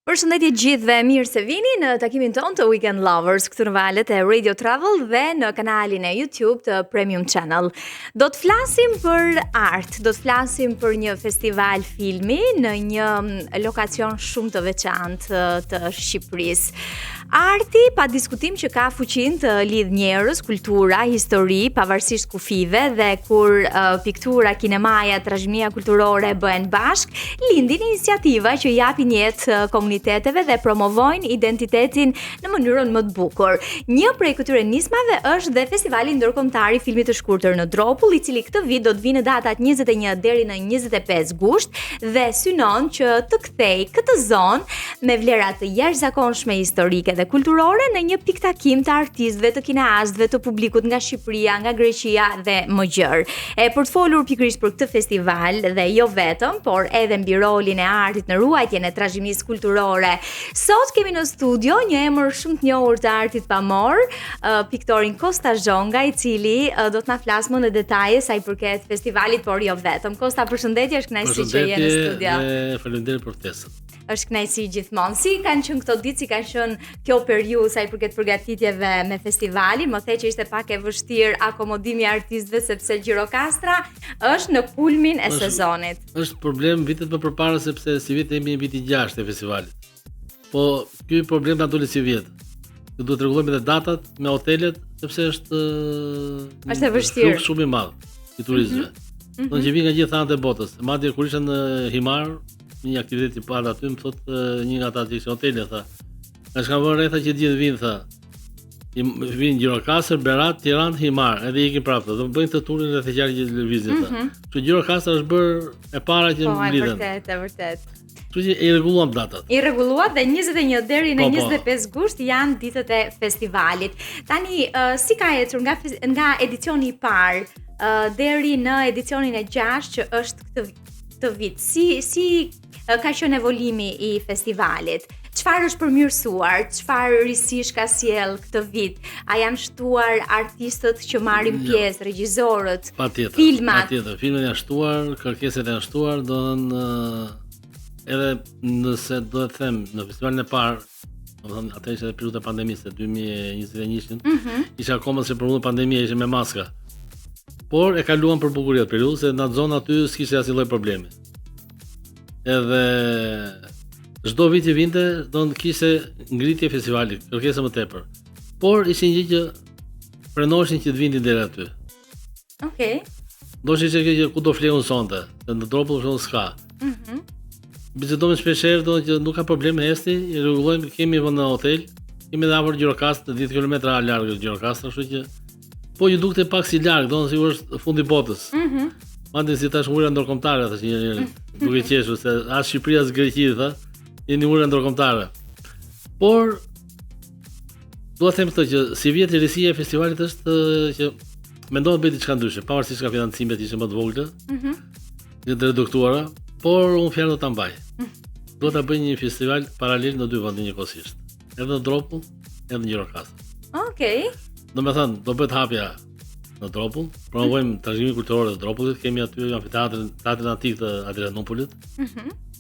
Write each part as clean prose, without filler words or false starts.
Përshëndetje gjithëve, mirë se vini në takimin tonë të Weekend Lovers këtu në valët e Radio Travel dhe në kanalin e YouTube të Premium Channel. Do të flasim për art, do të flasim për një festival filmi në një lokacion shumë të veçantë të Shqipërisë. Arti, pa diskutim që ka fuqin të lidh njerëz, kultura, histori, pavarësisht kufive dhe kur piktura, kinemaja, trashëgimia kulturore bëhen bashk, lindin iniciativa që japin jetë komuniteteve dhe promovojnë identitetin në mënyrën më të bukur. Një prej këtyre nismave është dhe Festivali Ndërkombëtar i Filmit të Shkurtër në Dropull, i cili këtë vit do të vinë në datat 21 deri në 25 gusht dhe synon që të kthej këtë zonë me vlera të jashtëzakonshme historike dhe kulturore në një pikë takim të artistëve, të kineastëve, të publikut nga Shqipëria, nga Greqia dhe më gjërë. Për të folur pikërisht për këtë festival dhe jo vetëm, por edhe mbi rolin e artit në ruajtjen e trashëgimisë kulturore, sot kemi në studio një emër shumë të njohur të artit pamor, piktorin Kosta Zhonga, i cili do të na flasë më në detaje sa i përket festivalit, por jo vetëm. Kosta, përshëndetje, është kënaqësi që je në studio. Faleminderit për ftesën. Është kënaqësi gjithmonë. Si kanë qenë këto ditë, si kanë qenë kjo periudhë sa i përket përgatitjeve me festivalin? Më the që ishte pak e vështirë akomodimi i artistëve sepse Gjirokastra është në kulmin e sezonit. Është problem vitet më përpara sepse si vit jemi në viti 6 të festivalit. Po ky problem na doli si vjet. Ne duhet të rregullojmë edhe datat me hotelet sepse është e vështirë. Shumë i madh i turistëve. Do të vinë nga gjithë anët e botës. Madje kur isha në Himar, një aktivitet i parë aty, më thot një nga ata që ishin hotele, tha. Është kanë vënë rretha që gjithë vinë, tha. Vinë Gjirokastër, Berat, Tiranë, Himar, edhe ikin prapë. Do bëjnë të turin rreth e qarë gjithë lëvizjen, tha. Që Gjirokastër është bërë e para që mblidhen. Po, e vërtet. Kështu që i rregulluam datat. I rregulluat dhe 21 deri në 25 gusht janë ditët e festivalit. Tani si ka ecur nga edicioni i parë deri në edicionin e 6 që është këtë vit. Si ka qenë evolimi i festivalit? Çfarë është përmirësuar? Çfarë risish ka sjell këtë vit? A janë shtuar artistët që marrin pjesë, regjisorët, filmat? Patjetër, filmat janë shtuar, kërkesat janë shtuar, do të thënë edhe nëse do të them në festivalin e parë, do të thënë atë ishte periudha e pandemisë 2021-shin, isha akoma se përmbull pandemia, ishte me maska. Por e kaluam për bukuria të periudhës, se në zonë aty s'kishte asnjë lloj problemi. Edhe çdo vit që vinte, do të kishte ngritje festivali, kërkesa më tepër. Por ishin gjë që pranoheshin që të vinin deri aty. Okej. Do të ishte që ku do fleun sonte, se në Dropull shumë s'ka. Bisedojmë shpeshherë, do që nuk ka problem esti, i rregullojmë, kemi vend në hotel, kemi edhe afër Gjirokastër, 10 kilometra larg Gjirokastër, kështu që po ju dukte pak si larg, do të sigurisht fundi botës. Madje si tash ura ndërkombëtare, tash një duke qeshur se as Shqipëria as Greqia, tha, jeni ura ndërkombëtare. Por do të them këtë që si vjet risia e festivalit është që mendohet bëj diçka ndryshe, pavarësisht nga financimet ishte më të vogla. Të reduktuara, por unë fjalë do ta mbaj. Do ta bëj një festival paralel në dy vende njëkohësisht, edhe në Dropull, edhe në Gjirokastër. Okej. Do me thënë, do bëhet hapja në Dropull, promovojmë trashëgiminë kulturore të Dropullit, kemi aty amfiteatrin antik të Adrianopolit.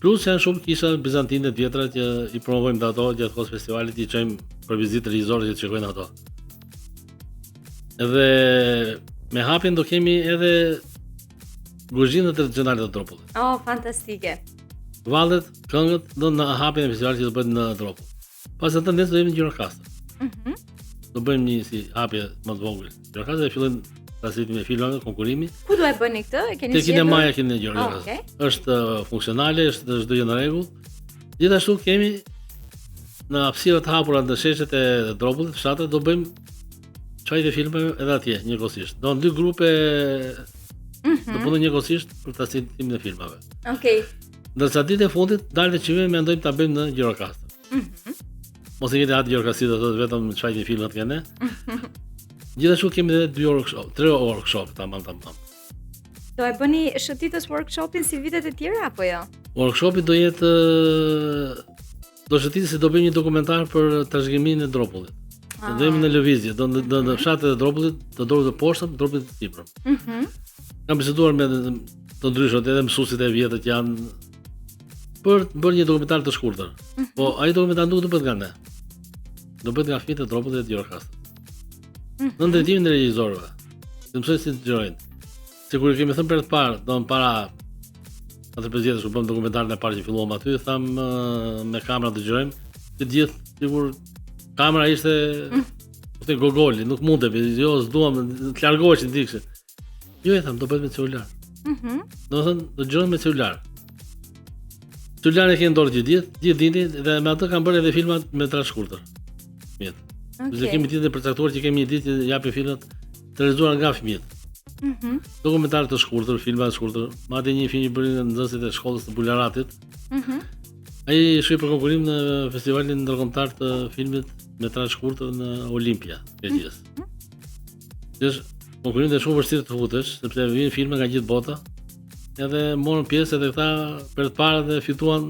Plus janë shumë kisha bizantine të vjetra që i promovojmë ato gjatë kohës festivalit, i çojmë për vizitë regjisorë që të shikojnë ato. Edhe me hapjen do kemi edhe guzhinat tradicionale të Dropullit. Oh, fantastike. Vallet, këngët do në hapjen e festivalit që do bëhet në Dropull. Pas atë ne do jemi në Gjirokastër. Do bëjmë një si hapje më të vogël. Gjirokastër dhe fillojmë transmetimin e filmave, konkurimi. Ku do e bëni këtë? E keni zgjedhur? Te kinemaja keni në Gjirokastër. Është funksionale, është çdo gjë në rregull. Gjithashtu kemi në hapësira të hapura në sheshet e Dropullit, fshatet, do bëjmë çajit e filmave edhe atje njëkohësisht. Do në dy grupe do punojnë njëkohësisht për transmetimin e filmave. Okej. Ndërsa ditën e fundit dalë çime mendojmë ta bëjmë në Gjirokastër. Mos e keni atë Gjirokastër, do thotë vetëm çajin e filmat kene. Gjithashtu kemi edhe 3 workshop tamam. Do e bëni shëtitës workshopin si vitet e tjera apo jo? Workshopi do jetë shëtitës se do bëjmë një dokumentar për trashëgiminë e Dropullit. Do jemi në lëvizje, do në fshatet e Dropullit, të dorës të poshtëm, Dropullit të sipërm. Kam biseduar me të ndryshmet, edhe mësuesit e vjetër që janë për të bërë një dokumentar të shkurtër. Po ai dokumentar nuk do bëhet nga ne. Do bëhet nga fëmijët e Dropullit dhe Gjirokastës. Në drejtimin e regjisorëve. Të mësojnë si të xhirojnë. Sikur kemi thënë për të parë, do para 4-5 vjetësh kur bëm dokumentarin e parë që filluam aty, tham me kamera të xhirojmë, të gjithë sikur kamera ishte te gogoli, nuk mundemi, jo s'duam të largoheshin dikse. Jo e tham, do bëhet me celular. Do thënë, do xhirojmë me celular. Celularin e kanë dorë gjithë dini dhe me atë kanë bërë edhe filma me trazh shkurtër. Mirë. Ne kemi ditë të përcaktuar që kemi një ditë që japim filmat të realizuar nga fëmijët. Dokumentar të shkurtër, filma të shkurtër, madje një film i bërë nga nxënësit e shkollës të Bularatit. Ai shkoi për konkurrim në festivalin ndërkombëtar të filmit me trazh shkurtër në Olimpia, Greqis. Konkurrimi është shumë vështirë të futesh, sepse vijnë filma nga gjithë bota. Edhe morën pjesë edhe këta për të parë dhe fituan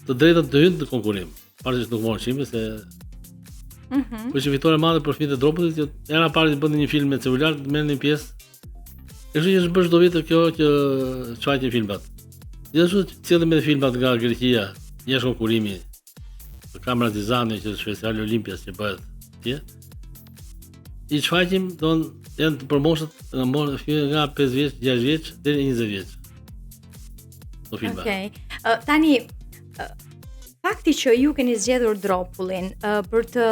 të drejtën të hyjnë në konkurrim. Pavarësisht nuk morën çime se po ishte fitore e madhe për fëmijët e Dropullit që era parë të bënin një film me celular, të merrnin pjesë. Kështu që është bërë çdo vit kjo që çajtin filmat. Gjithashtu cilën me filmat nga Greqia, jashtë konkurrimi të Kamera Dizani që është festivali Olimpias që bëhet atje. I çfaqim janë të përmoshët nga 5 vjeç, 6 vjeç deri 20 vjeç. Do filma. Okej. Tani fakti që ju keni zgjedhur Dropullin për të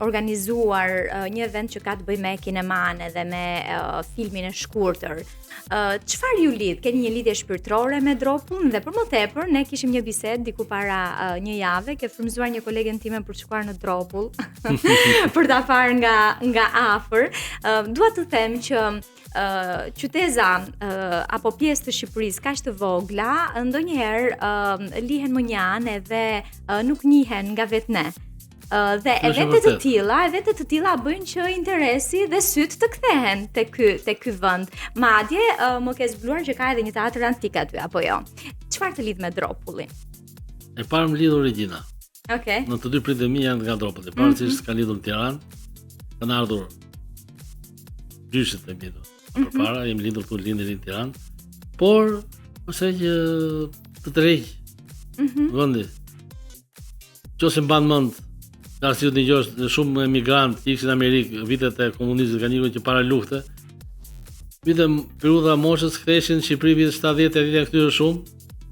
organizuar një event që ka të bëjë me kineman dhe me filmin e shkurtër. Çfarë ju lidh? Keni një lidhje shpirtërore me Dropullin dhe për më tepër ne kishim një bisedë diku para një jave, ke frymzuar një kolegen time për të shkuar në Dropull për ta parë nga afër. Dua të them që qyteza apo pjesë të Shqipërisë kaq të vogla ndonjëherë lihen më njanë edhe nuk njihen nga vetë ne. Dhe eventet të tilla bëjnë që interesi dhe syt të kthehen te ky vend. Madje më ke zbuluar që ka edhe një teatër antik aty apo jo. Çfarë të lidh me Dropullin? E parë më lidhur Regjina. Okej. Në të dy pritët e mi janë nga Dropulli. Pavarësisht kanë lidhur në Tiranë, kanë ardhur gjyshet e mi. Përpara jam lindur këtu lindër në Tiranë. Por ose që të tërheq. Vendi. Qose mban mend ka si të dëgjosh shumë emigrantë që ishin në Amerikë vitet e komunizmit kanë ikur që para lufte. Periudha moshës ktheshin në Shqipëri vitet 70-80 këtyre shumë.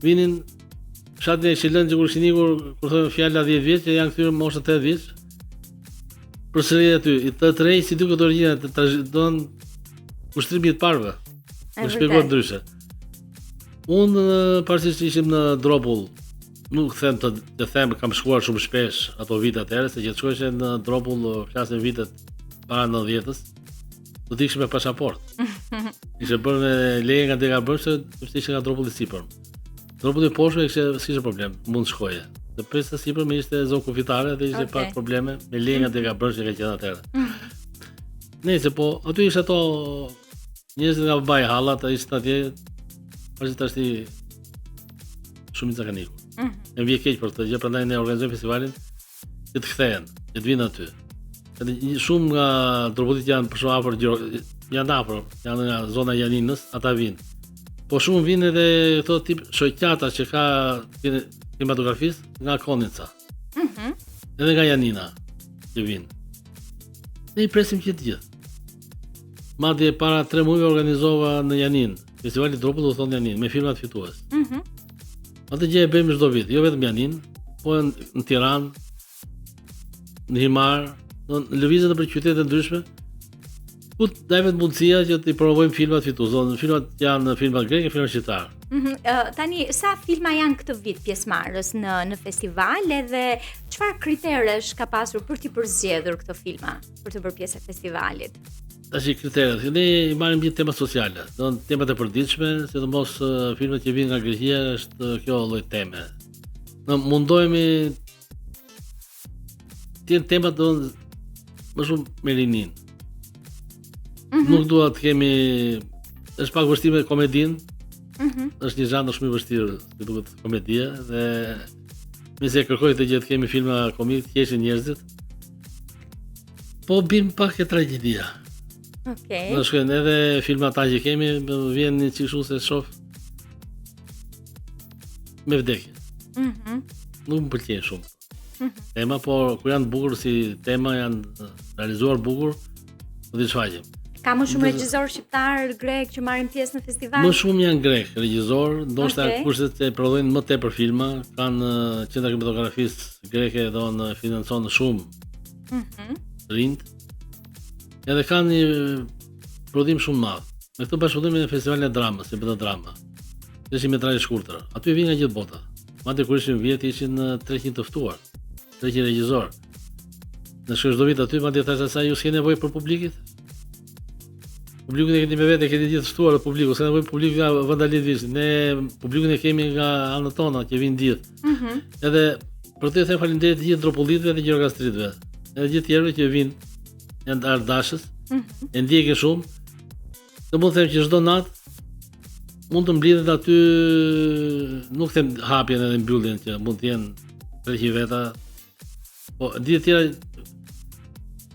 Vinin fshatin e Qilën që kur ishin ikur kur thonë fjala 10 vjeç që janë këtyre moshë 8 vjeç. Përsëri aty, i të tërheq si duket origjina të don ushtrimi i parëve. Më shpjegoj ndryshe. Unë pavarësisht që ishim në Dropull, nuk them të them kam shkuar shumë shpesh ato vite atëherë, se që të shkoheshe në Dropull flasën vitet para 90-s, do të iksh me pasaport. Ishte bërë me leje nga Degabërse, ishte nga Dropulli sipër. Dropulli poshtë s'kishte problem, mund shkoje. Dhe presa sipër me ishte zonë kufitare dhe ishte pak probleme me leje nga Degabërse që ka qenë atëherë. Nëse po, aty ishte ato njerëzit nga babai hallat, ishte atje, pasi tash shumica kanë ikur. E vjen keq për këtë gjë, prandaj ne organizojmë festivalin që të kthehen, që të vinë aty. Shumë nga Dropullit janë për shkak janë afër, janë nga zona e Janinës, ata vinë. Po shumë vinë edhe këto tip shoqata që ka kinematografistë nga Konica. Edhe nga Janina që vinë. Ne I presim që të gjithë. Madje para 3 muajve organizova në Janin, festivali Dropull do thonë Janin, me filmat fitues. Atë gjë e bëjmë çdo vit, jo vetëm Janin, po në Tiranë, në Himar, në lëvizje nëpër qytete ndryshme. Ku davet mundësia që të promovojmë filmat fitues. Filmat janë filma greke, filma shqiptar. Tani sa filma janë këtë vit pjesëmarrës në festival edhe çfarë kriteresh ka pasur për t'i përzgjedhur këto filma për të bërë pjesë e festivalit? Tash kriteret, ne I marrim gjithë tema sociale, temat e përditshme, sidomos filmat që vinë nga Greqia është kjo lloj teme. Ne mundohemi të jenë temat më shumë me rinin. Nuk dua të kemi është pak vështirë me komedin. Është një zhanër shumë I vështirë, si duket komedia dhe nëse kërkoj të gjithë kemi filma komik, qeshin njerëzit. Po bim pak e tragjedia. Okej. Në shkojnë edhe filma ta që kemi, më vjen një qishu se shoh me vdekje. Nuk më pëlqejnë shumë. Tema, por kur janë të bukur si tema, janë realizuar bukur, do t'i shfaqem. Ka më shumë regjisor shqiptar grek që marrin pjesë në festival? Më shumë janë grek, regjisor, ndoshta kushtet e prodhojnë më tepër filma, kanë qendra kinematografisë greke do në financon shumë rind. Edhe kanë një prodhim shumë madh. Me këtë bashkëpunime në festivalin e dramës, si bëhet drama. Është metrazh i shkurtër. Aty vjen nga gjithë bota. Madje kur ishin vjet ishin 300 të ftuar. 300 regjisor. Në çdo vit aty madje thashë sa ju s'ke nevojë për publikit. Publikun e keni me vete, keni gjithë ftuar publiku, s'ka nevojë publik nga vendalit vizit. Ne publikun e kemi nga anët tona që vinë ditë. Edhe për të them faleminderit të gjithë dropullitëve dhe gjirokastritëve. Edhe gjithë tjerëve që vinë janë ardashës. E ndjekin shumë. Do mund të them që çdo natë mund të mblidhet aty, nuk them hapjen edhe mbylljen që mund të jenë 300 veta. Po ditë tjera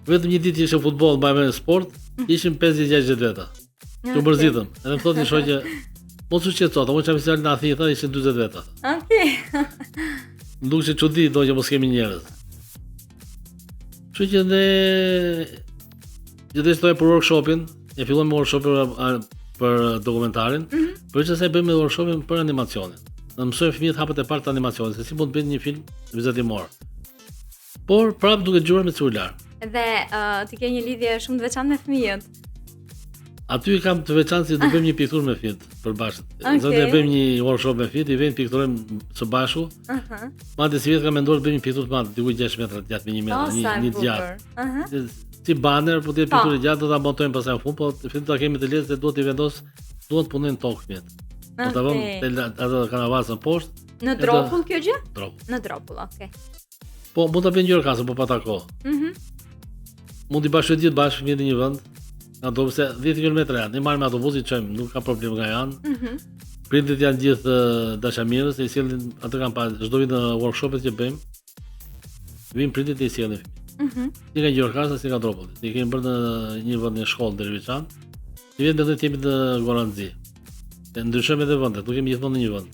vetëm një ditë që ishte futboll mbajmë sport, ishin 50-60 veta. Që mërzitëm. Edhe më thotë një shoqë, mos u shqetëso, unë çam festival në Athinë, ishin 40 veta. Okej. Më duket se çudi do që mos kemi njerëz. Kështu që ne gjithashtu për workshopin, e fillojmë me workshopin për dokumentarin, për që se bëjmë workshopin për animacionin. Në mësojmë fëmijët hapet e parë të animacionit, se si mund të bëjnë një film vizatimor. Por prapë duke dëgjuar me celular. Dhe ti ke një lidhje shumë të veçantë me fëmijët. Aty kam të veçantë si do bëjmë një pikturë me fëmijët përbashkët. Zonë të bëjmë një workshop me fëmijët, i vënë pikturojmë së bashku. Madje si vetë kam menduar të bëjmë një pikturë të madhe, diku 6 metra gjatë me 1 metër, një gjatë. Si banner, po të pikturë gjatë do ta montojmë pastaj në fund, po fillim ta kemi të lehtë se duhet i vendos, duhet të punojnë tokë fëmijët. Do ta vëmë ato kanavasën poshtë. Në dropull kjo gjë? Dropull. Në dropull, okay. Po mund ta bëjmë gjirokastë, po pa ta kohë. Mund të bashkë gjithë bashkë fëmijët në një vend. Ato pse 10 kilometra janë, ne marrim autobusin, çojmë, nuk ka problem nga janë. Prindit janë gjithë dashamirës, e sjellin atë kanë pa çdo vit në workshopet që bëjmë. Vin prindit e sjellin fëmijët. Si nga gjirokasta, si nga dropulli. Ne kemi bërë në një vend në shkollë Derviçan. Ne vjen edhe jemi në Goranzi. Ne ndryshojmë edhe vendet, nuk kemi gjithmonë në një vend.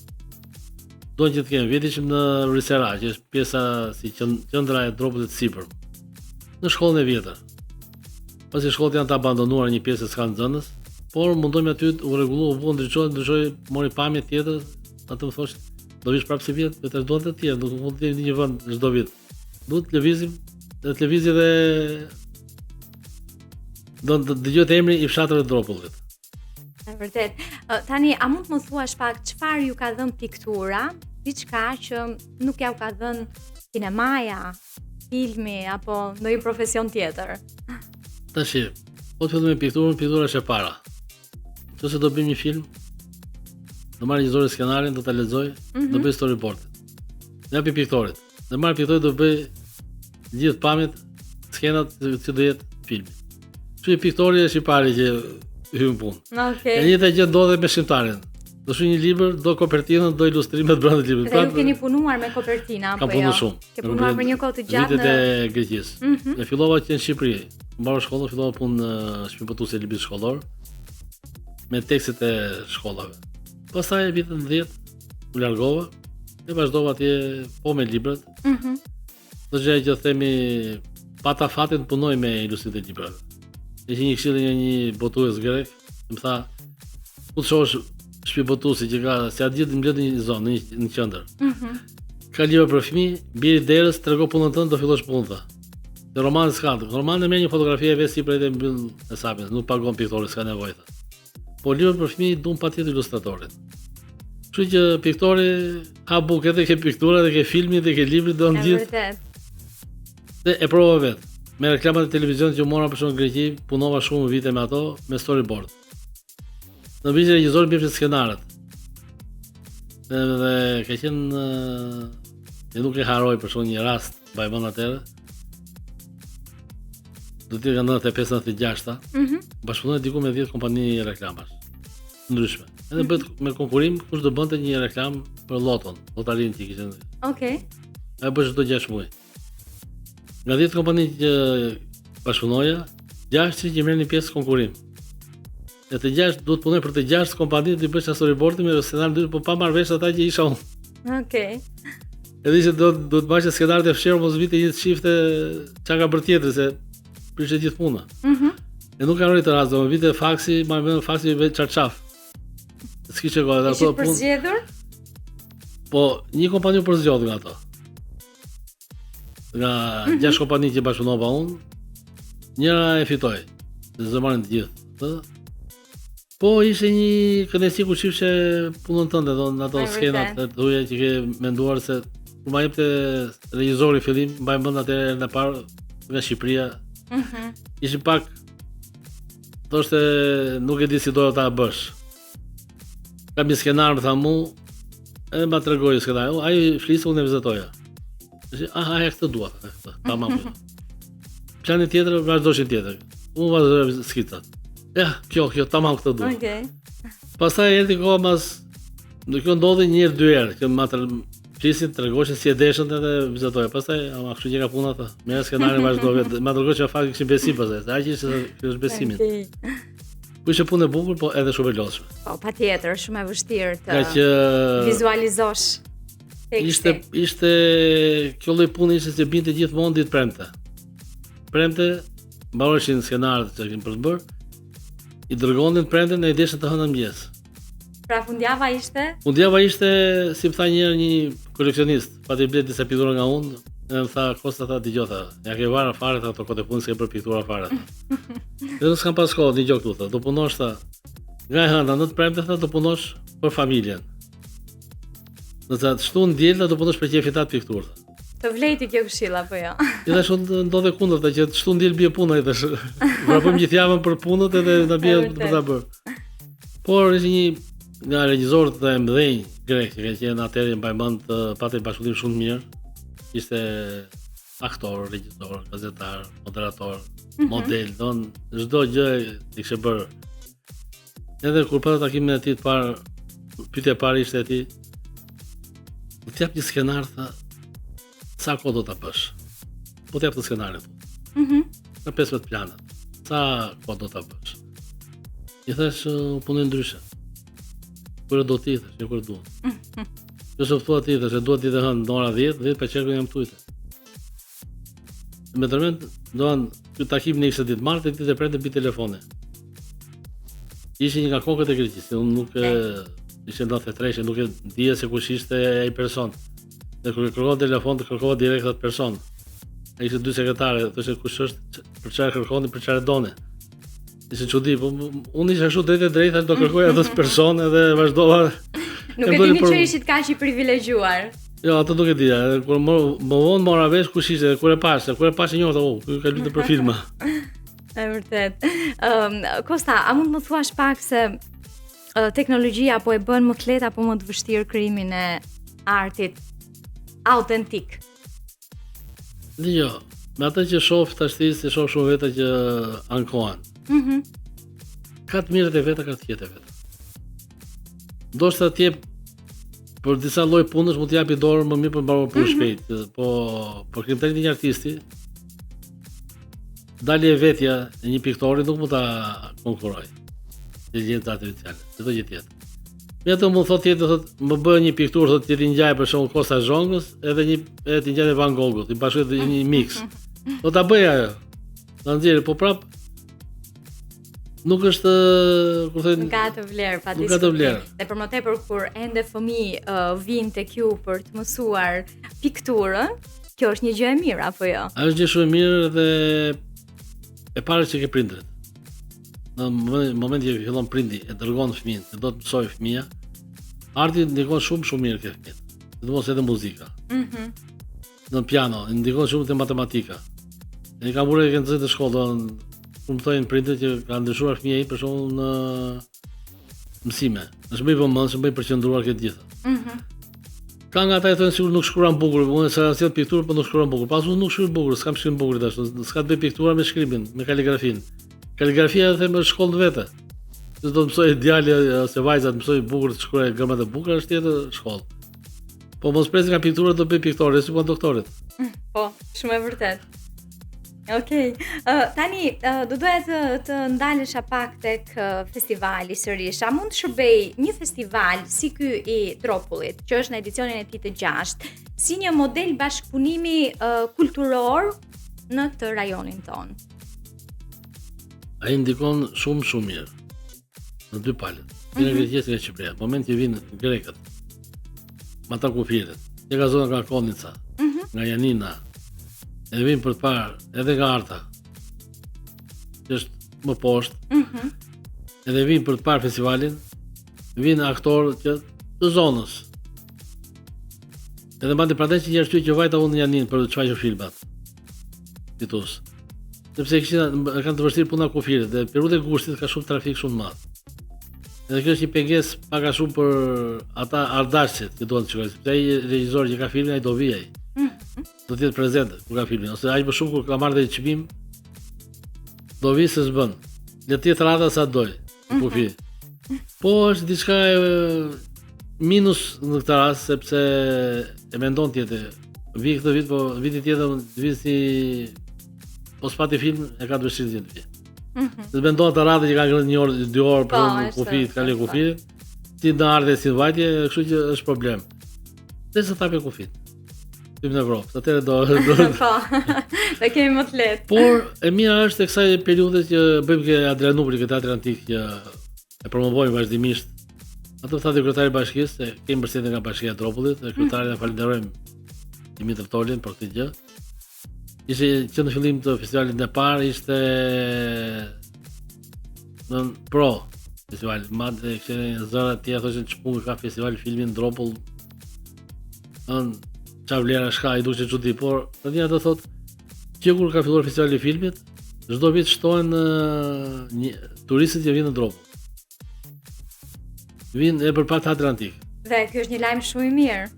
Do që të kemi, vjet ishim në Risera, që është pjesa si qendra e dropullit sipër. Në shkollën e vjetër. Pasi shkollat janë të abandonuar një pjesë s'kan nxënës, por mundojmë aty u rregullu, u ndryshoi, mori pamje tjetër, atë më thosh, do vish prapë si vjet, vetë duan të tjerë, nuk mund të jemi në një vend çdo vit. Duhet të lëvizim, dhe televizia dhe do të dëgjohet emri i fshatëve të dropullit. E vërtet. Tani, a mund të më thuash pak çfarë ju ka dhënë piktura, diçka që nuk ja u ka dhënë kinemaja, filmi apo ndonjë profesion tjetër? Tashi, po të fillojmë me pikturën, piktura është e para. Nëse do bëjmë një film, do marr një zore skenarin, do ta lexoj, do bëj storyboard. Do japi piktorit. Do marr piktorit, do bëj gjithë pamjet, skenat që do jetë filmi. Kështu piktori është i pari që hyn punë. Okej. E njëjta gjë ndodhet me shkrimtarin. Do shoh një libër, do kopertinën, do ilustrimet brenda librit. Dhe ju keni punuar me kopertina apo jo? Kam punuar shumë. Ke punuar për një kohë të gjatë vitet e Greqisë. Ne fillova që në Shqipëri. Mbaroj shkollën, fillova punë në shpinbotuese e librit shkollor me tekstet e shkollave. Pastaj vitin 10 u largova e vazhdova atje po me librat. Do gjë që themi pata fatin të punoj me ilustrimet e librave. Ishte një këshill nga një botues grek, më tha, ku të shohësh shpinbotuesi që ka se atë gjithë mbledh një zonë në qendër. Ka libra për fëmijë, biri derës, trego punën tënde, do fillosh punën. Në roman s'ka. Romani merr një fotografi e vetë si për të mbyll hesabin, nuk pagon piktori, s'ka nevojë. Po libra për fëmijë duan patjetër ilustratorin. Kështu që piktori ka bukë edhe ke piktura, edhe ke filmi, edhe ke libri, do ndjith. Dhe e prova vetë. Me reklamat e televizionit që mora për shumë në Greqi, punova shumë vite me ato, me storyboard. Në vijë regjizor bëjmë skenarët. Dhe ka qenë e nuk e haroj për shumë një rast bajmon atëherë. Do të jetë nga 95-96-ta. Bashkëpunoj diku me 10 kompani reklamash. Ndryshme. Edhe bëhet me konkurim kush do bënte një reklam për loton, lotarin që kishte. Okej. Ai bësh çdo 6 muaj. Nga 10 kompani që bashkëpunoja, 6 që merrnin pjesë konkurim. E të 6 duhet punoj për të 6 kompanitë të bësh storyboardin me scenar ndryshe, po pa marrë vesh ata që isha unë. Okej. Edhe që do të bashkë skenarët e fshirë, mos vite një të shifte çka ka bërë tjetër, se prishte gjithë puna. E nuk ka rritë të rast, do më vite faksi, ma më faksi vetë çarçaf. S'kishte kohë. Ishit përzgjedhur? Po, një kompani u përzgjedhur nga ato. Nga 6 kompani që bashkëpunova unë, njëra e fitoi. Se marrin të gjithë. Po ishte një kënaqësi kur shifshe punën tënde, në ato skenat të tuaja që ke menduar se kur ma jepte regjizori fillim, mbaj mend atëherë në parë nga Shqipëria. Ishin pak thoshte nuk e di si do ta bësh. Kam një skenar më tha mu, edhe ma tregoi skenar. Ai flisë unë e vizitoja. Aja këtë dua, këtë. Tamam. Plani tjetër vazhdoshin tjetër. Unë vazhdoj skicat. Ja, kjo tamam këtë dua. Okej. Pastaj erdhi koha mas, kjo ndodhi një herë dy herë, që ma flisin, tregoshin si e deshën edhe vizitoja. Pastaj ama kështu që ka puna ata. Merr skenarin vazhdove. Ma tregoi që fakt kishin besim pastaj. Sa që ishte besimin. Po ishte punë e bukur, po edhe shumë e lodhshme. Po, patjetër, shumë e vështirë të vizualizosh tekstin. Ishte kjo lloj pune ishte se binte gjithmonë ditë premte. Premte mbaroshin skenarët që kishin për të bërë. I dërgonin premte në ideshën të hënë mëngjes. Pra fundjava ishte? Fundjava ishte, si më tha një koleksionist, pati blet disa piktura nga unë, e më tha, Kosta tha dëgjoj, ja ke varë fare tha, to kote punë s'ke për piktura fare. Dhe s'kam pas kohë, dëgjoj këtu tha, do punosh tha, nga e hënda në të premte tha, do punosh për familjen. Në të shtu në djelë, do punosh për qefit atë pikturë. Të vlejti kjo këshill apo jo? I thash unë ndodhe kundërta që shtu ndjel bie puna, i thash. Vrapojmë gjithë javën për punët edhe na bie për ta bërë. Por ishte një nga regjisorët e mëdhenj grek që qenë atëherë mbaj mend patë bashkëpunim shumë të mirë. Ishte aktor, regjisor, gazetar, moderator, model, çdo gjë i kishte bërë. Edhe kur pata takimin e tij të parë, pyetja e parë ishte e tij. Të jap një skenar tha, sa kohë do ta bësh? Po të jap të skenarin. Në 15 plana. Sa kohë do ta bësh? I thash punoj ndryshe. Kur do ti thash, kur duam. Nëse thua ti thash, duhet ti të hën në ora 10 pa çerku jam tujtë. Me tërmend, ky takim në ishte ditë martë, ditë e premte bi telefone. Ishte një nga kokët e Greqisë, unë nuk ishte 93, nuk e dija se kush ishte ai person. Dhe kur kërkova telefon të kërkova direkt atë person. Ai ishte dy sekretare, thoshte kush është, për çfarë kërkoni, për çfarë doni. Ishte çudi, po unë isha ashtu drejt do kërkoja atë person edhe vazhdova. Nuk e dini që ishit kaq i privilegjuar. Jo, atë nuk e dija. Kur më vonë mora vesh kush ishte, kur e pash e njohta, ky ka luajtur për filma. Është vërtet. Kosta, a mund të më thuash pak se teknologjia po e bën më të lehtë apo më të vështirë krijimin e artit autentik? Jo, me atë që shoh tashti, se shoh shumë veta që ankohen. Ka të mirët e veta, ka të keqet e veta. Ndoshta ti për disa lloj punësh mund të japi dorë më mirë për mbaroj punë shpejt, po për krijimtarin e një artisti, dalje e vetja e një piktori nuk mund ta konkurroj. Inteligencë artificiale, çdo gjë tjetër. Vetëm mund thotë tjetër, thotë më bëj një pikturë, thotë ti ngjaj për shembull Kosta Zhongës, edhe ti ngjaj Van Goghut, ti bashkë një mix. Do ta bëj ajo. Ta nxjerr, po prap nuk është, kur thënë, nuk ka të vlerë, pa nuk ka të vlerë. Dhe për më tepër kur ende fëmijë vinë tek ju për të mësuar pikturën, kjo është një gjë e mirë apo jo? Është gjë shumë e mirë dhe e para që ke prindrit. Në momentin që fillon prindi e dërgon fëmijën, se do të mësoj fëmia, arti ndikon shumë mirë ke fëmijët. Sidomos edhe muzika. Në piano, ndikon shumë te matematika. Ne kam burrë që në shkollë, kur më thonë prindrit që ka ndryshuar fëmia i për shkakun në mësime. Është më i vëmendshëm, është më i përqendruar këtë gjitha. Ka nga ata që thonë sigur nuk shkruan bukur, unë sa sjell pikturë po nuk shkruan bukur. Pas unë nuk shkruaj bukur, s'kam shkruar bukur tash, s'ka të bëj piktura me shkrimin, me kaligrafin. Kaligrafia them në shkollë vetë. Se do të mësoj djalë ose vajza të mësoj bukur të shkruaj gërmat e bukura është tjetër shkollë. Po mos presi nga piktura do bëj piktore, si po doktorit. Po, shumë e vërtet. Okej. Tani do doja të ndalesha pak tek festivali sërish. A mund të shërbej një festival si ky i Dropullit, që është në edicionin e tij të 6, si një model bashkëpunimi kulturor në të rajonin ton? Ai ndikon shumë mirë në dy palët. Në Greqi e Shqipëria. Moment që vinë grekët, me ata kufiret, që ka zona nga Konica, nga Janina, e vinë për të parë edhe nga Arta, që është më poshtë, edhe vinë për të parë festivalin, vinë aktorë që të zonës. Edhe mbante prandaj që jashtë që vajta unë në Janin për të shfaqur filmat. Titus. Sepse kanë të vështirë puna kufiret, dhe periudhë e gushtit ka shumë trafik shumë të madh. Edhe kjo është një pengesë pak a shumë për ata ardashët që duan të shkojnë, sepse ai regjisor që ka filmin ai do vi ai. Do të jetë prezent kur ka filmin, ose aq më shumë kur ka marrë dhe çmim, do vi se s'bën. Le të jetë rada sa doj, kufi. Po është diçka minus në këtë rast, sepse e mendon tjetër. Vi këtë vit, po viti tjetër vi si po s'pati film e ka dëshirë të vi. Se mendon të radhë që ka ngrënë 1 orë, 2 orë për kufi, të kaloj kufi, si në ardhe si në vajtje, kështu që është problem. Dhe se tape kufit. Tim në Evropë, atëherë do Po, do kemi më të lehtë. Por e mira është e kësaj periudhe që bëjmë ke Adrianupoli, këtë teatrin antik që e promovojmë vazhdimisht. Atë thati kryetari i bashkisë, se kemi mbështetje nga Bashkia e Dropullit, dhe kryetarin e falenderojmë Dimitër Tolin për këtë gjë. Ishte që në fillim të festivalit e parë ishte në pro festival, madje kishte zëra të tjera thoshin ç'punë ka festivali filmin Dropull. Qa vlera shka i duke çudi, por tani ato thot që kur ka filluar festivali i filmit, çdo vit shtohen turistët që vinë në Dropull. Vinë e përpara teatrit antik. Dhe ky është një lajm shumë i mirë.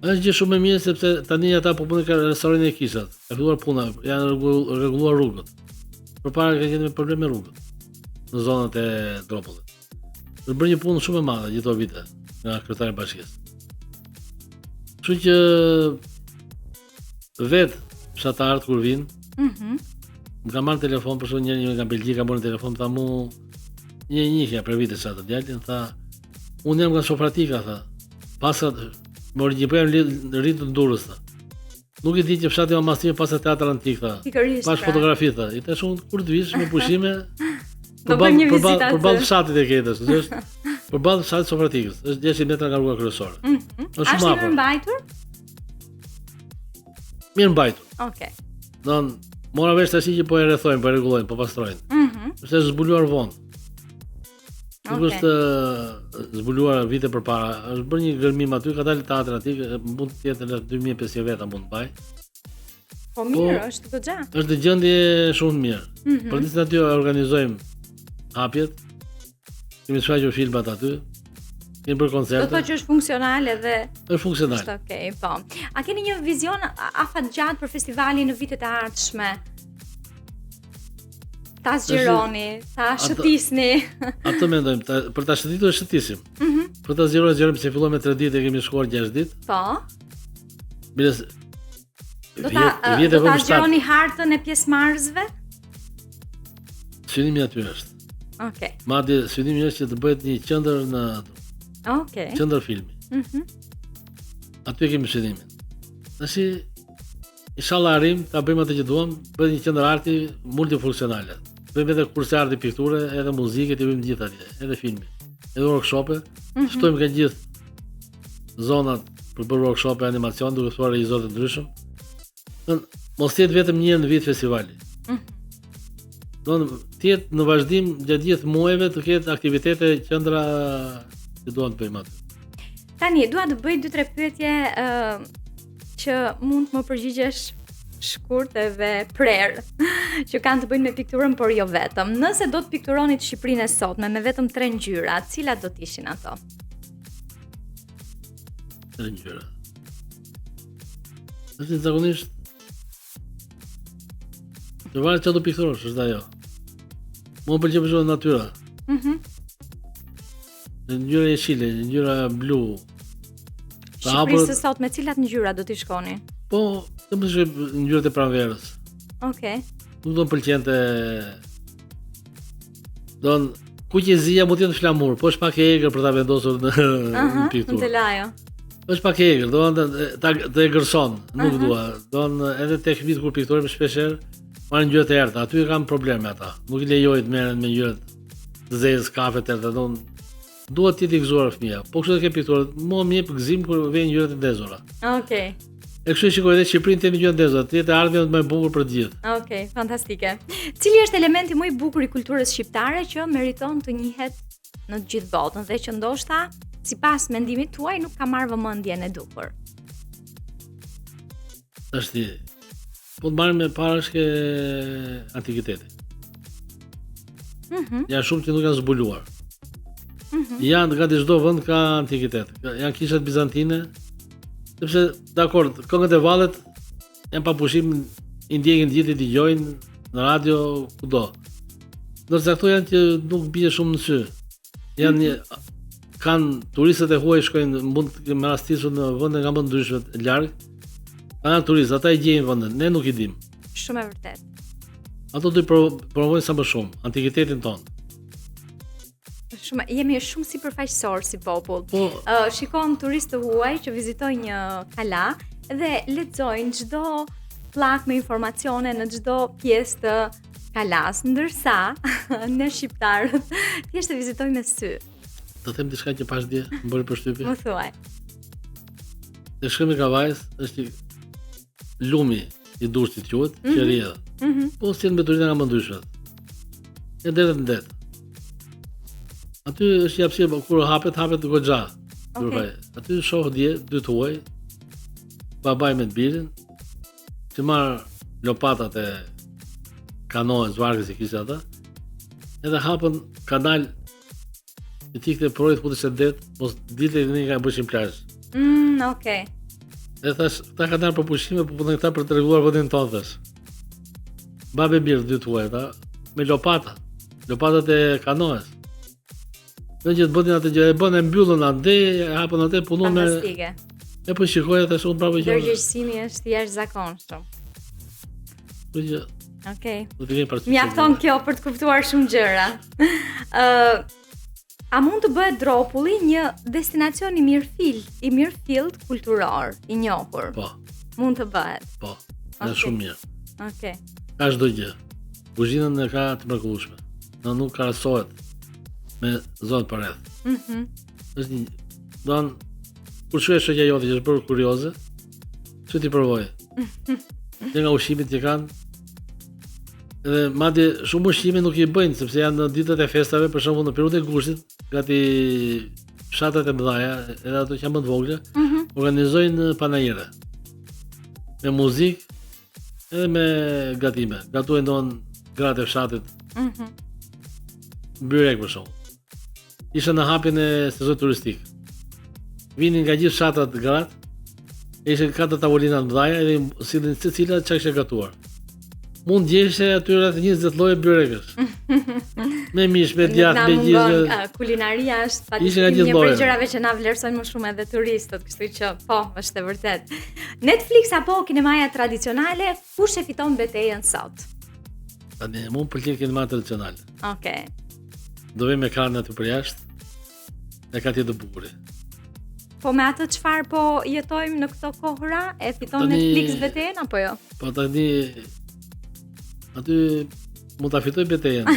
Është gjë shumë e mirë sepse tani ata po punojnë në restoranin e Kishat. Ka filluar puna, janë rregulluar rrugët. Përpara ka qenë probleme me rrugët në zonat e Dropullit. Është bërë një punë shumë e madhe gjithë këto vite nga kryetari i bashkisë. Kështu që vetë fshatarët kur vinë, më ka marrë telefon, për shumë njëri nga Belgjika, morën telefon, tha mu një njihja për vite që atë djalin, tha, unë jam nga Sofratika, tha, pasat, më origjipojmë rritë në Durrës, tha. Nuk i di që fshati ma masime pasat teatr antik, tha, pas fotografi, tha, i të shumë kur të vish me pushime, përballë fshatit e ketës, është përballë fshatit Sofratikës, është 10 metra nga rruga kryesore. Është mirë mbajtur? Mirë mbajtur. Okej. Don mora vesh tash që po e rrethojnë, po e rregullojnë, po pastrojnë. Është zbuluar vonë. Nuk është zbuluar vite përpara. Është bërë një gërmim aty, ka dalë teatri aty, mund të jetë në 2500 veta mund të baj. Po mirë, është goxha. Është gjendje shumë mirë. Për ditën aty organizojmë hapjet. Kemi shfaqur filmat aty. Kemi bërë koncerte. Do të thotë që është funksional edhe është funksional. Është okay, po. A keni një vizion afatgjatë për festivalin në vitet e ardhshme? Ta zgjeroni, ta shëtisni. Atë mendojmë, për ta shëtitur e shëtisim. Për ta zgjeruar se fillojmë me 3 ditë e kemi shkuar 6 ditë. Po. Bile do ta zgjeroni hartën e pjesëmarrësve? Synimi aty është. Okej. Madje synimi është që të bëhet një qendër në qendër filmi. Aty kemi synimin. Tashi inshallah arrim ta bëjmë atë që duam, bëhet një qendër arti multifunksionale. Bëjmë edhe kurse arti pikture, edhe muzikë, të bëjmë gjithë atje, edhe filmi, edhe workshope. Ftojmë nga gjithë zonat për bërë workshope animacion, duke ftuar regjisorë të ndryshëm. Mos jetë vetëm një në vit festivali. Don tjetë në vazhdim gjatë gjithë muajve të ketë aktivitete qendra që duan të bëjmë aty. Tani dua të bëj 2-3 pyetje që mund të më përgjigjesh shkurt edhe prerë, që kanë të bëjnë me pikturën, por jo vetëm. Nëse do të pikturoni të Shqipërinë e sotme me vetëm 3 ngjyra, cilat do të ishin ato? 3 ngjyra. Është zakonisht të varet çfarë do pikturosh, është ajo. Mua më pëlqen shumë natyra. Ngjyra e jeshile, ngjyra blu. Shqipërisë sot me cilat ngjyra do t'i shkoni? Po, të më shkoj ngjyrat e pranverës. Okej. Nuk do më pëlqente. Kuqezia mund të jetë flamur, po është pak e egër për ta vendosur në pikturë. Në telajo. Është pak e egër, të egërson, nuk dua. Edhe tek fëmijët kur pikturojmë shpeshherë marrin ngjyra të errta, aty kam probleme ata. Nuk I lejoj të merren me ngjyra të zezë, kafe të errta, duhet të jetë I gëzuar fëmia. Po kështu të ke pikturë, mua më jep gëzim kur vjen ngjyra të ndezura. Okej. E kështu shikoj edhe Shqipërinë të ngjyra të ndezura, të jetë ardhmja më e bukur për të gjithë. Okej, fantastike. Cili është elementi më I bukur I kulturës shqiptare që meriton të njihet në të gjithë botën dhe që ndoshta sipas mendimit tuaj nuk ka marrë vëmendjen e duhur? Është po të marrim me parash ke antikiteti. Janë shumë që nuk janë zbuluar. Janë gati çdo vend ka antikitet. Janë kishat bizantine. Sepse dakord, këngët e vallet janë pa pushim I ndjekin gjithë I dëgjojnë në radio kudo. Ndërsa këto janë që nuk bie shumë në sy. Janë kanë turistët e huaj shkojnë mund të me rastisur në vende nga më ndryshme të larg. Kanë turistë, ata I gjejnë vendin, ne nuk I dim. Shumë e vërtet. Ato do të provojnë sa më shumë antikitetin tonë. Jemi shumë sipërfaqësor si popull. Po, Shikojmë turistë huaj që vizitojnë një kala dhe lexojnë çdo pllak me informacione në çdo pjesë të kalas, ndërsa ne shqiptarët thjesht e vizitojmë me sy. Do them diçka që pash dje, më bëri përshtypje. Më thuaj. Te shkëmi Kavajës është lumi I Durrësit quhet, qeria. Po si me turistë nga më ndryshme. E detet në det. Aty është hapësirë, kur hapet goxha. Okay. Aty shoh dje dy të huaj, babaj me të birin, që marr lopatat e kanoës vargës I kishte ata, edhe hapën kanal I tikte projekt ku të det, mos dilte ne nga bëshin plazh. Okej. E thash, ta ka dalë për pushime, po punon këta për të rregulluar vendin tonë thash. Babë birë dy të huaj, me lopatat e kanoës. Në që të bëtin atë gjë, e bën e mbyllën atë, e hapën atë, punon me... Fantastike. E po shikoj atë shumë bravo që... Përgjegjësimi është jashtëzakonshëm. Po që... Okej. Do të kemi parasysh. Mjafton kjo për të kuptuar shumë gjëra. A mund të bëhet Dropulli një destinacion I mirëfillt kulturor, I njohur? Po. Mund të bëhet. Po. Është shumë mirë. Okej. Ka çdo gjë. Kuzhinën e ka të mrekullueshme. Nuk krahasohet me zonë për rreth. Është një kur shoj shoqja jote që është bërë kurioze, çu ti provoj. Dhe nga ushqimit që kanë. Edhe madje shumë ushqime nuk I bëjnë sepse janë në ditët e festave, për shembull në periudhën e gushtit, gati fshatat e mëdha, edhe ato që janë më të vogla, organizojnë panajire. Me muzikë edhe me gatime. Gatuajnë don gratë e fshatit. Byrek për shembull. Isha në hapjen e sezonit turistik. Vinin nga gjithë fshatrat gratë, ishin 4 tavolina të mëdha dhe sillin secila çka kishte gatuar. Mund djeshte aty rreth 20 lloje byrekësh. Me mish, me djathtë, me gjithë. Kulinaria është patjetër një prej gjërave që na vlerësojnë më shumë edhe turistët, kështu që po, është e vërtet. Netflix apo kinemaja tradicionale, kush e fiton betejën sot? Tani mund pëlqen kinemaja tradicionale. Okej. Do vëmë ekranin aty për jashtë. Ne ka të bukur. Po me atë çfarë po jetojmë në këto kohëra, e fiton Netflix betejën apo jo? Po tani aty mund ta fitoj betejën.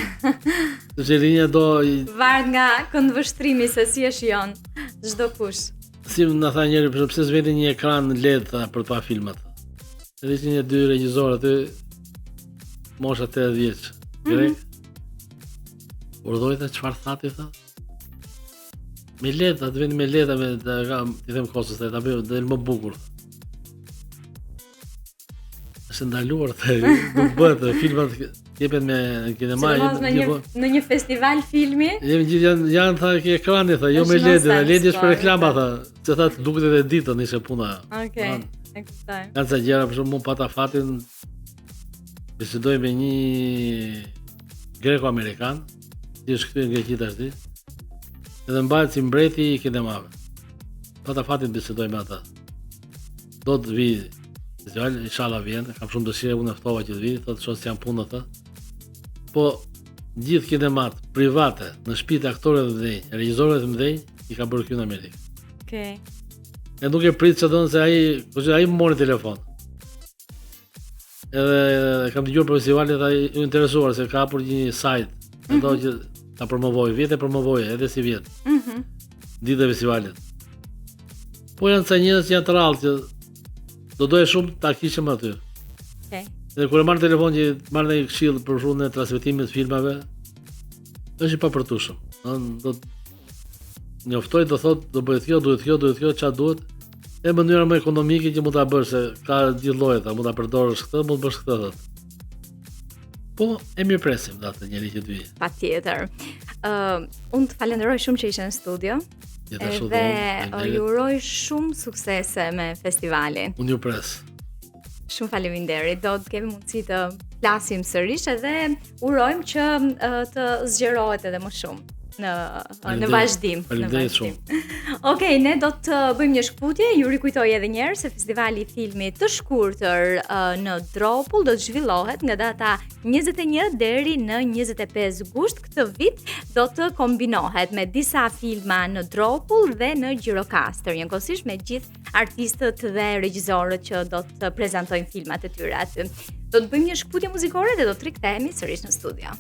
Sepse linja do varet nga këndvështrimi se si e shijon çdo kush. Si na tha njëri, pse s'vete një ekran LED për të pa filmat. Edhe ishin një dy regjizor aty mosha 80 vjeç. Grek. Urdhojta çfarë thati tha? Me leta, të vjen me leta me i them kosës ta bëj del më bukur. Është ndaluar të nuk bëhet filmat jepen me kinema në një festival filmi. Janë tha ke ekrani tha, jo me leta, leti është për reklama tha, se tha duket edhe ditën ishte puna. Okej, e kuptoj. Kanë sa gjëra për shkak pata fatin bisedoj me një greko-amerikan, që është këtu nga gjithashti. Edhe mbahet si mbreti I kinemave. Pata fatin bisedoj me ata. Do të vi festival, inshallah vjen, kam shumë dëshirë, unë e ftova që të vini, thotë shoh se janë punë atë. Po gjithë kinemat private në shtëpitë aktorëve të mëdhenj, regjisorëve të mëdhenj i ka bërë kjo në Amerikë. Okej. E nuk e prit çdo se ai më mori telefon. Edhe kam dëgjuar për festivalet ai u interesuar se ka hapur një site, ato që ta promovoj, vjetë promovoj edhe si vjet. Ditë e festivalit. Po janë ca njerëz që janë të rrallë që do doje shumë ta kishim aty. Okej. Dhe kur e marr telefon që marr një këshill për shkak të transmetimit të filmave, është i papërtueshëm. Do njoftoj, do thotë, do bëhet kjo, duhet kjo, ç'a duhet. E mënyra më ekonomike që mund ta bësh, se ka gjithë llojet, mund ta përdorësh këtë, mund të bësh këtë thotë. Po e mirëpresim datë njëri që të vijë. Patjetër. Unë të falenderoj shumë që ishe në studio. Dhe ju uroj shumë suksese me festivalin. Unë ju pres. Shumë faleminderit. Do të kemi mundësi të flasim sërish edhe urojmë që të zgjerohet edhe më shumë në vazhdim. Faleminderit shumë. Okej, ne do të bëjmë një shkputje. Ju rikujtoj edhe një herë se festivali i filmit të shkurtër në Dropull do të zhvillohet nga data 21 deri në 25 gusht këtë vit. Do të kombinohet me disa filma në Dropull dhe në Gjirokastër, njëkohësisht me gjithë artistët dhe regjisorët që do të prezantojnë filmat e tyre aty. Do të bëjmë një shkputje muzikore dhe do të rikthehemi sërish në studio.